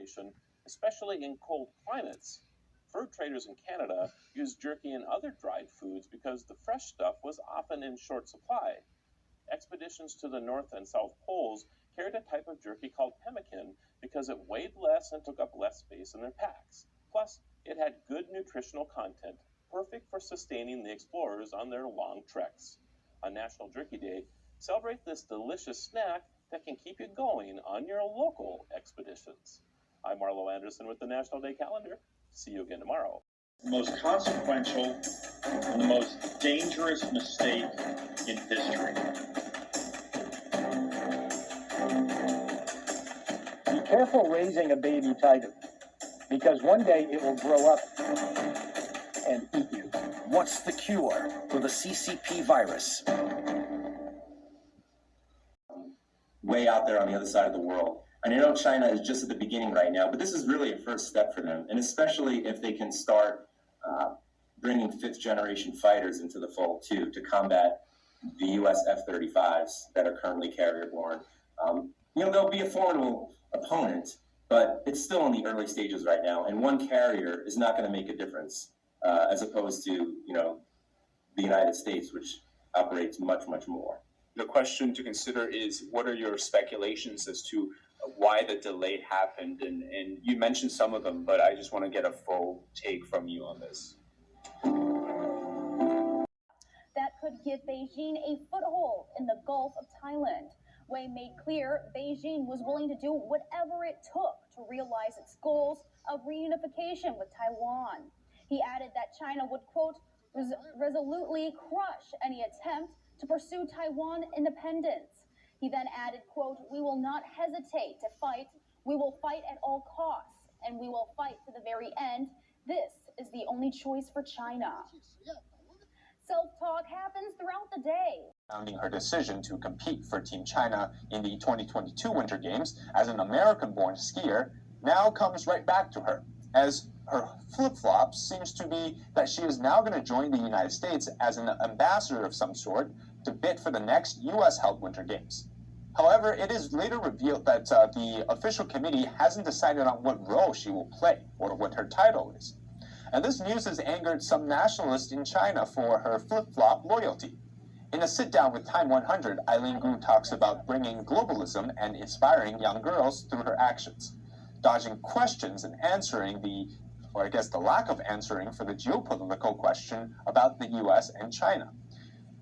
preparation, especially in cold climates. Fur traders in Canada used jerky and other dried foods because the fresh stuff was often in short supply. Expeditions to the North and South Poles carried a type of jerky called pemmican because it weighed less and took up less space in their packs. Plus, it had good nutritional content, perfect for sustaining the explorers on their long treks. On National Jerky Day, celebrate this delicious snack that can keep you going on your local expeditions. I'm Marlo Anderson with the National Day Calendar. See you again tomorrow. The most consequential and the most dangerous mistake in history. Be careful raising a baby tiger, because one day it will grow up and eat you. What's the cure for the CCP virus? Way out there on the other side of the world. And I know China is just at the beginning right now, but this is really a first step for them. And especially if they can start bringing fifth-generation fighters into the fold, too, to combat the U.S. F-35s that are currently carrier-borne. They'll be a formidable opponent, but it's still in the early stages right now. And one carrier is not going to make a difference, as opposed to, the United States, which operates much, much more. The question to consider is, what are your speculations as to why the delay happened? And you mentioned some of them, but I just want to get a full take from you on this. That could give Beijing a foothold in the Gulf of Thailand. Wei made clear Beijing was willing to do whatever it took to realize its goals of reunification with Taiwan. He added that China would, quote, resolutely crush any attempt to pursue Taiwan independence. He then added, quote, we will not hesitate to fight. We will fight at all costs, and we will fight to the very end. This is the only choice for China. Self-talk happens throughout the day. Founding her decision to compete for Team China in the 2022 Winter Games as an American-born skier now comes right back to her, as her flip-flop seems to be that she is now going to join the United States as an ambassador of some sort to bid for the next U.S.-held Winter Games. However, it is later revealed that the official committee hasn't decided on what role she will play or what her title is. And this news has angered some nationalists in China for her flip-flop loyalty. In a sit-down with Time 100, Eileen Gu talks about bringing globalism and inspiring young girls through her actions, dodging questions and answering the lack of answering for the geopolitical question about the U.S. and China.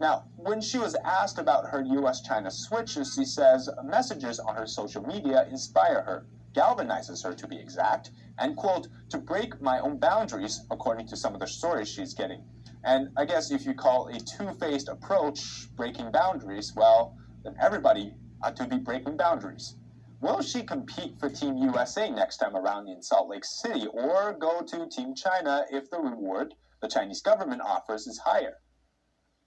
Now, when she was asked about her U.S.-China switches, she says messages on her social media inspire her, galvanizes her to be exact, and, quote, to break my own boundaries, according to some of the stories she's getting. And I guess if you call a two-faced approach breaking boundaries, well, then everybody ought to be breaking boundaries. Will she compete for Team USA next time around in Salt Lake City, or go to Team China if the reward the Chinese government offers is higher?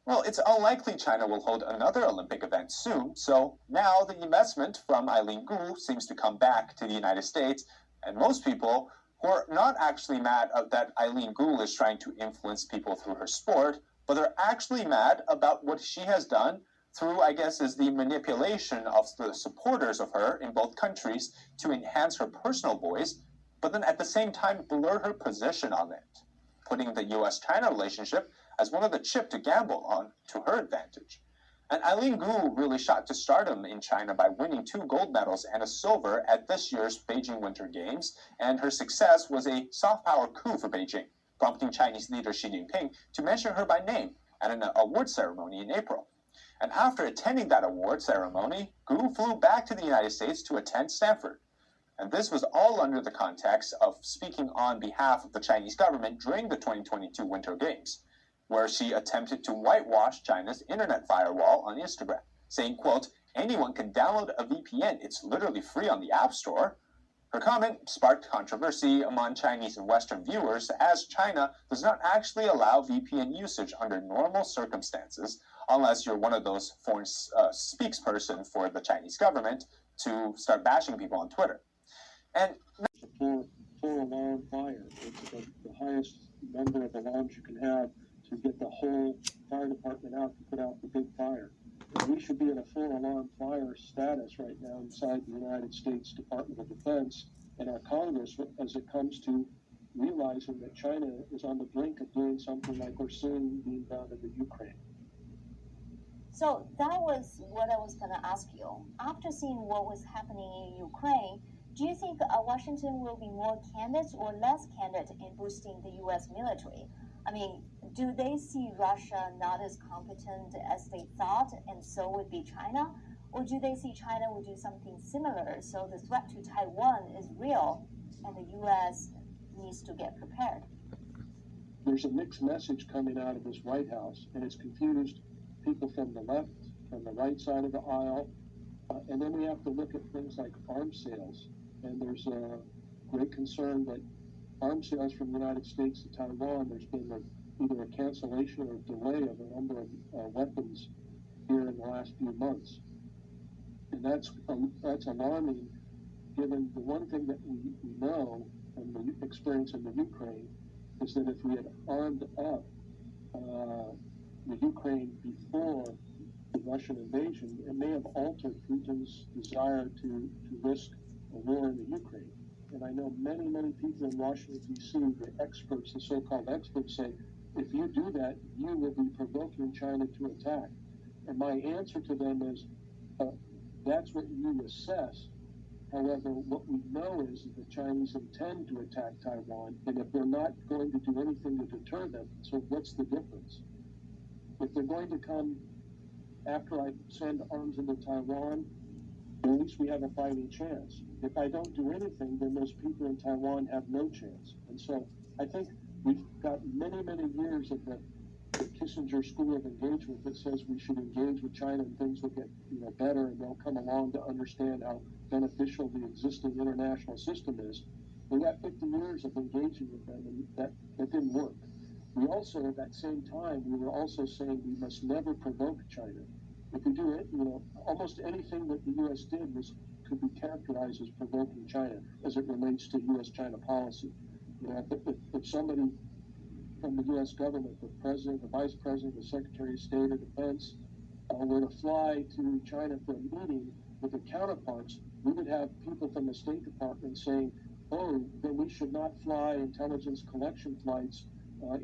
Well, it's unlikely China will hold another Olympic event soon, so now the investment from Eileen Gu seems to come back to the United States, and most people who are not actually mad that Eileen Gu is trying to influence people through her sport, but they're actually mad about what she has done through, I guess, is the manipulation of the supporters of her in both countries to enhance her personal voice, but then at the same time blur her position on it, putting the U.S.-China relationship as one of the chips to gamble on to her advantage. And Eileen Gu really shot to stardom in China by winning 2 gold medals and a silver at this year's Beijing Winter Games, and her success was a soft power coup for Beijing, prompting Chinese leader Xi Jinping to mention her by name at an award ceremony in April. And after attending that award ceremony, Gu flew back to the United States to attend Stanford. And this was all under the context of speaking on behalf of the Chinese government during the 2022 Winter Games, where she attempted to whitewash China's internet firewall on Instagram, saying, quote, anyone can download a VPN, it's literally free on the App Store. Her comment sparked controversy among Chinese and Western viewers, as China does not actually allow VPN usage under normal circumstances, unless you're one of those foreign spokesperson for the Chinese government to start bashing people on Twitter. And full alarm fire. It's the highest number of alarms you can have to get the whole fire department out to put out the big fire. And we should be in a full alarm fire status right now inside the United States Department of Defense and our Congress as it comes to realizing that China is on the brink of doing something like we're seeing being done in the Ukraine. So that was what I was going to ask you. After seeing what was happening in Ukraine, do you think Washington will be more candid or less candid in boosting the U.S. military? I mean, do they see Russia not as competent as they thought, and so would be China? Or do they see China will do something similar, so the threat to Taiwan is real, and the U.S. needs to get prepared? There's a mixed message coming out of this White House, and it's confused people from the left, from the right side of the aisle, and then we have to look at things like arms sales. And there's a great concern that arms sales from the United States to Taiwan, there's been either a cancellation or a delay of a number of weapons here in the last few months. And that's alarming, given the one thing that we know from the experience in the Ukraine is that if we had armed up the Ukraine before the Russian invasion, it may have altered Putin's desire to risk a war in the Ukraine. And I know many, many people in Washington, D.C., the experts, the so-called experts, say, if you do that, you will be provoking China to attack. And my answer to them is, that's what you assess. However, what we know is that the Chinese intend to attack Taiwan, and if they're not going to do anything to deter them, so what's the difference? If they're going to come after I send arms into Taiwan, at least we have a fighting chance. If I don't do anything, then those people in Taiwan have no chance. And so I think we've got many, many years of the Kissinger school of engagement that says we should engage with China and things will get better and they'll come along to understand how beneficial the existing international system is. We got 50 years of engaging with them, and that didn't work. We also, at that same time, we were also saying we must never provoke China. If we do it, almost anything that the U.S. did could be characterized as provoking China as it relates to U.S.-China policy. If somebody from the U.S. government, the president, the vice president, the secretary of state of defense, were to fly to China for a meeting with their counterparts, we would have people from the State Department saying, oh, then we should not fly intelligence collection flights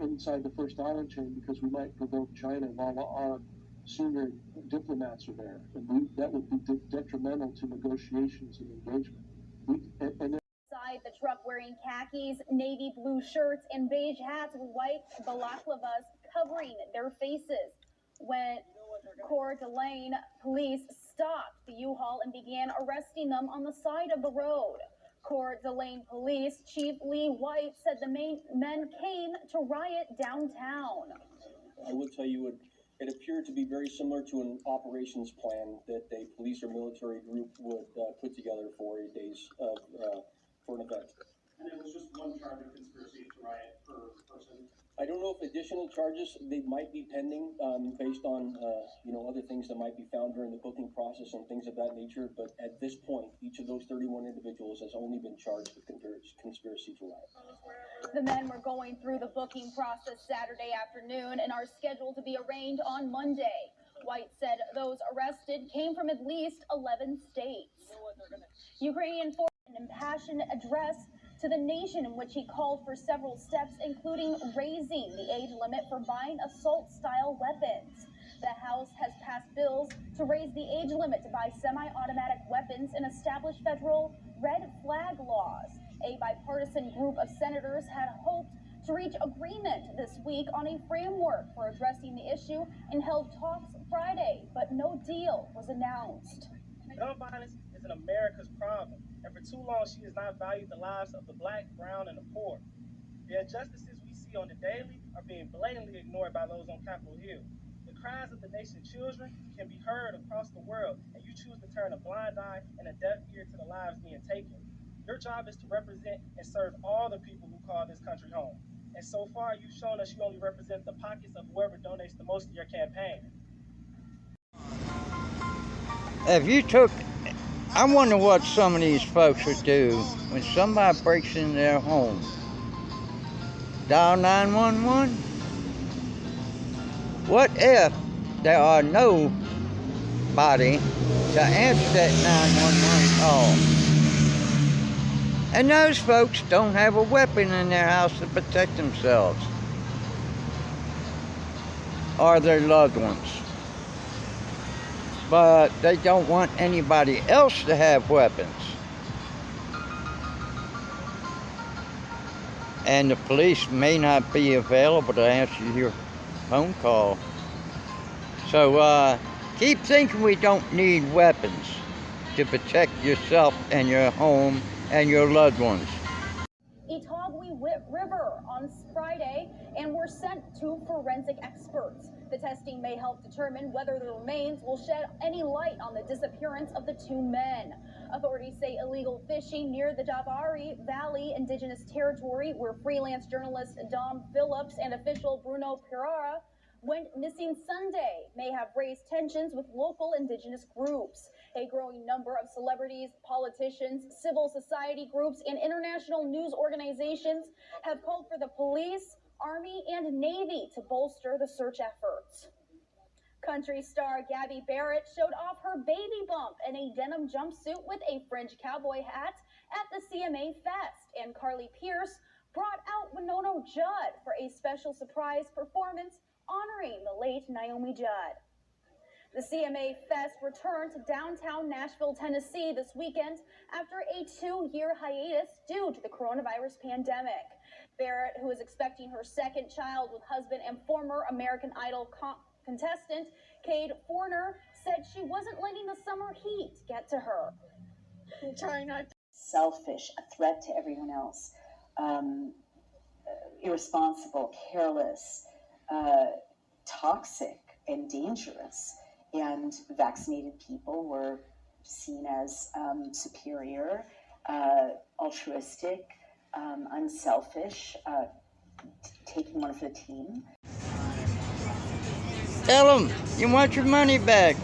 inside the First Island chain because we might provoke China while our senior diplomats are there. And that would be detrimental to negotiations and engagement. Inside the truck wearing khakis, navy blue shirts, and beige hats with white balaclavas covering their faces. When Coeur d'Alene police stopped the U-Haul and began arresting them on the side of the road. Coeur d'Alene Police Chief Lee White said the men came to riot downtown. I will tell you, it appeared to be very similar to an operations plan that a police or military group would put together for a day's for an event. And it was just one charge of conspiracy to riot per person. I don't know if additional charges they might be pending based on other things that might be found during the booking process and things of that nature. But at this point, each of those 31 individuals has only been charged with conspiracy to riot. The men were going through the booking process Saturday afternoon and are scheduled to be arraigned on Monday. White said those arrested came from at least 11 states. Ukrainian an impassioned address to the nation in which he called for several steps, including raising the age limit for buying assault-style weapons. The House has passed bills to raise the age limit to buy semi-automatic weapons and establish federal red flag laws. A bipartisan group of senators had hoped to reach agreement this week on a framework for addressing the issue and held talks Friday, but no deal was announced. Gun violence is an America's problem, and for too long she has not valued the lives of the black, brown, and the poor. The injustices we see on the daily are being blatantly ignored by those on Capitol Hill. The cries of the nation's children can be heard across the world, and you choose to turn a blind eye and a deaf ear to the lives being taken. Your job is to represent and serve all the people who call this country home. And so far, you've shown us you only represent the pockets of whoever donates the most to your campaign. If you took, I wonder what some of these folks would do when somebody breaks in their home. Dial 911? What if there are nobody to answer that 911 call? And those folks don't have a weapon in their house to protect themselves or their loved ones. But they don't want anybody else to have weapons. And the police may not be available to answer your phone call. So keep thinking we don't need weapons to protect yourself and your home and your loved ones. Itagui River on Friday and were sent to forensic experts. The testing may help determine whether the remains will shed any light on the disappearance of the two men. Authorities say illegal fishing near the Davari Valley Indigenous Territory, where freelance journalist Dom Phillips and official Bruno Pereira went missing Sunday, may have raised tensions with local indigenous groups. A growing number of celebrities, politicians, civil society groups, and international news organizations have called for the police, Army, and Navy to bolster the search efforts. Country star Gabby Barrett showed off her baby bump in a denim jumpsuit with a fringe cowboy hat at the CMA Fest, and Carly Pierce brought out Winona Judd for a special surprise performance honoring the late Naomi Judd. The CMA Fest returned to downtown Nashville, Tennessee this weekend after a 2-year hiatus due to the coronavirus pandemic. Barrett, who is expecting her second child with husband and former American Idol contestant Cade Forner, said she wasn't letting the summer heat get to her. Trying not to selfish, a threat to everyone else, irresponsible, careless, toxic, and dangerous. And vaccinated people were seen as superior, altruistic, unselfish, taking one for the team. Tell them you want your money back.